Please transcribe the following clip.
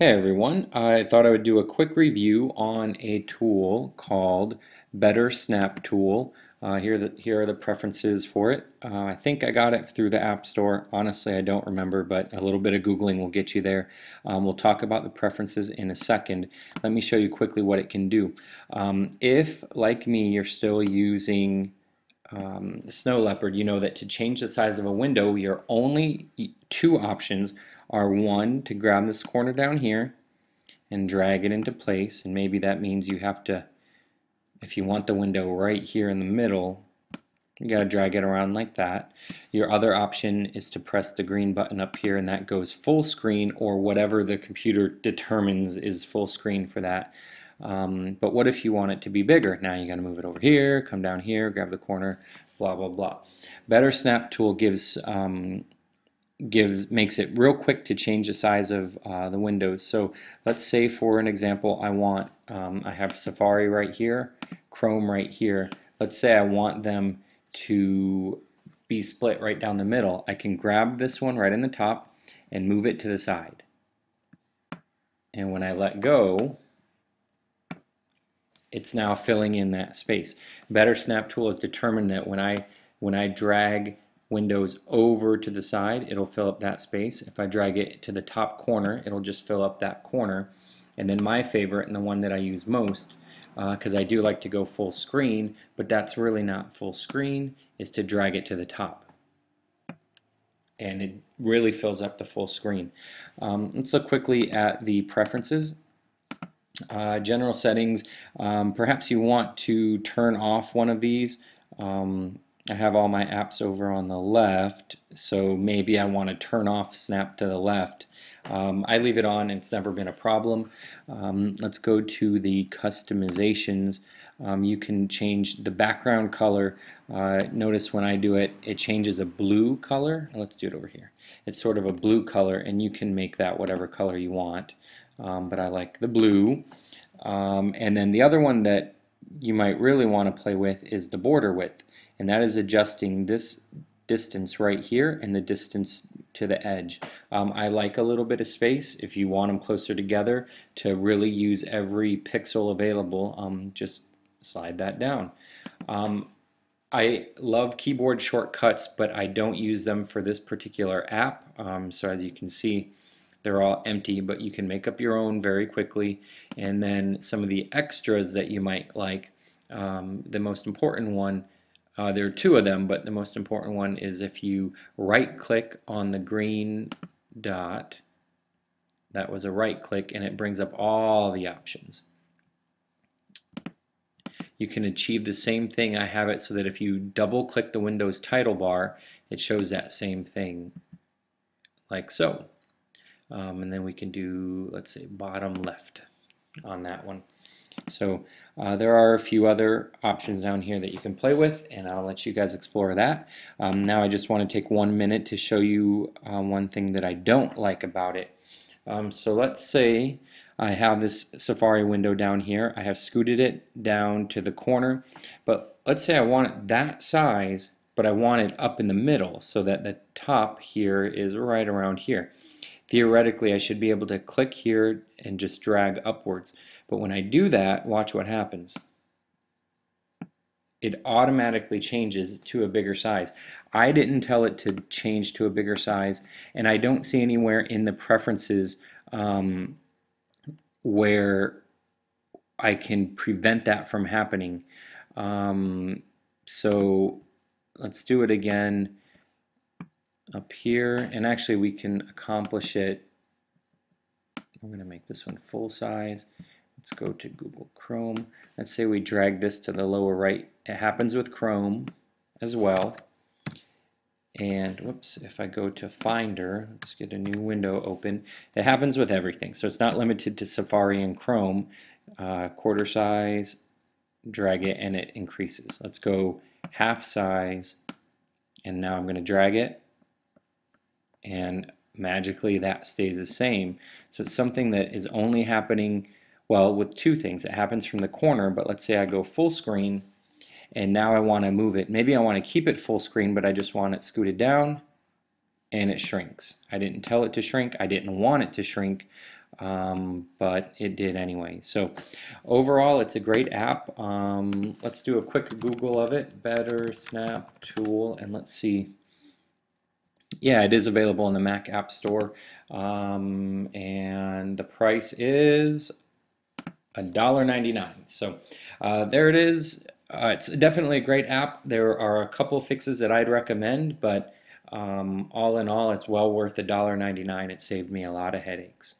Hey everyone, I thought I would do a quick review on a tool called Better Snap Tool. Here are the preferences for it. I think I got it through the App Store. Honestly, I don't remember, but a little bit of Googling will get you there. We'll talk about the preferences in a second. Let me show you quickly what it can do. If, like me, you're still using Snow Leopard, you know that to change the size of a window, your only two options are one, to grab this corner down here and drag it into place, and maybe that means you have to, if you want the window right here in the middle, you gotta drag it around like that. Your other option is to press the green button up here, and that goes full screen, or whatever the computer determines is full screen for that. But what if you want it to be bigger? Now you got to move it over here, come down here, grab the corner, blah blah blah. Better Snap Tool makes it real quick to change the size of the windows. So let's say, for an example, I have Safari right here, Chrome right here. Let's say I want them to be split right down the middle. I can grab this one right in the top and move it to the side. And when I let go, it's now filling in that space. Better Snap Tool has determined that when I drag Windows over to the side, it'll fill up that space. If I drag it to the top corner, it'll just fill up that corner. And then my favorite, and the one that I use most, because I do like to go full screen, but that's really not full screen, is to drag it to the top. And it really fills up the full screen. Let's look quickly at the preferences. General settings, perhaps you want to turn off one of these. I have all my apps over on the left, so maybe I want to turn off Snap to the left. I leave it on, and it's never been a problem. Let's go to the customizations. You can change the background color. Notice when I do it, it changes a blue color. Let's do it over here. It's sort of a blue color, and you can make that whatever color you want. But I like the blue. And then the other one that you might really want to play with is the border width, and that is adjusting this distance right here and the distance to the edge. I like a little bit of space. If you want them closer together to really use every pixel available, just slide that down. I love keyboard shortcuts, but I don't use them for this particular app. So as you can see, they're all empty, but you can make up your own very quickly. And then some of the extras that you might like, the most important one, there are two of them, but the most important one is if you right click on the green dot. That was a right click, and it brings up all the options. You can achieve the same thing. I have it so that if you double click the Windows title bar, it shows that same thing, like so. And then we can do, let's say, bottom left on that one. So there are a few other options down here that you can play with, and I'll let you guys explore that. Now I just want to take 1 minute to show you one thing that I don't like about it. So let's say I have this Safari window down here. I have scooted it down to the corner, but let's say I want it that size, but I want it up in the middle so that the top here is right around here. Theoretically, I should be able to click here and just drag upwards. But when I do that, watch what happens. It automatically changes to a bigger size. I didn't tell it to change to a bigger size, and I don't see anywhere in the preferences where I can prevent that from happening. So let's do it again up here, and actually we can accomplish it. I'm going to make this one full size. Let's go to Google Chrome. Let's say we drag this to the lower right. It happens with Chrome as well. And whoops, if I go to Finder, let's get a new window open. It happens with everything. So it's not limited to Safari and Chrome. Quarter size, drag it, and it increases. Let's go half size, and now I'm going to drag it, and magically that stays the same. So it's something that is only happening, well, with two things. It happens from the corner, but let's say I go full screen, and now I want to move it. Maybe I want to keep it full screen, but I just want it scooted down. and it shrinks. I didn't tell it to shrink. I didn't want it to shrink, but it did anyway. So overall, it's a great app. Let's do a quick Google of it, Better Snap Tool, and let's see. Yeah, it is available in the Mac App Store, and the price is $1.99. So there it is. It's definitely a great app. There are a couple fixes that I'd recommend, but all in all, it's well worth $1.99. It saved me a lot of headaches.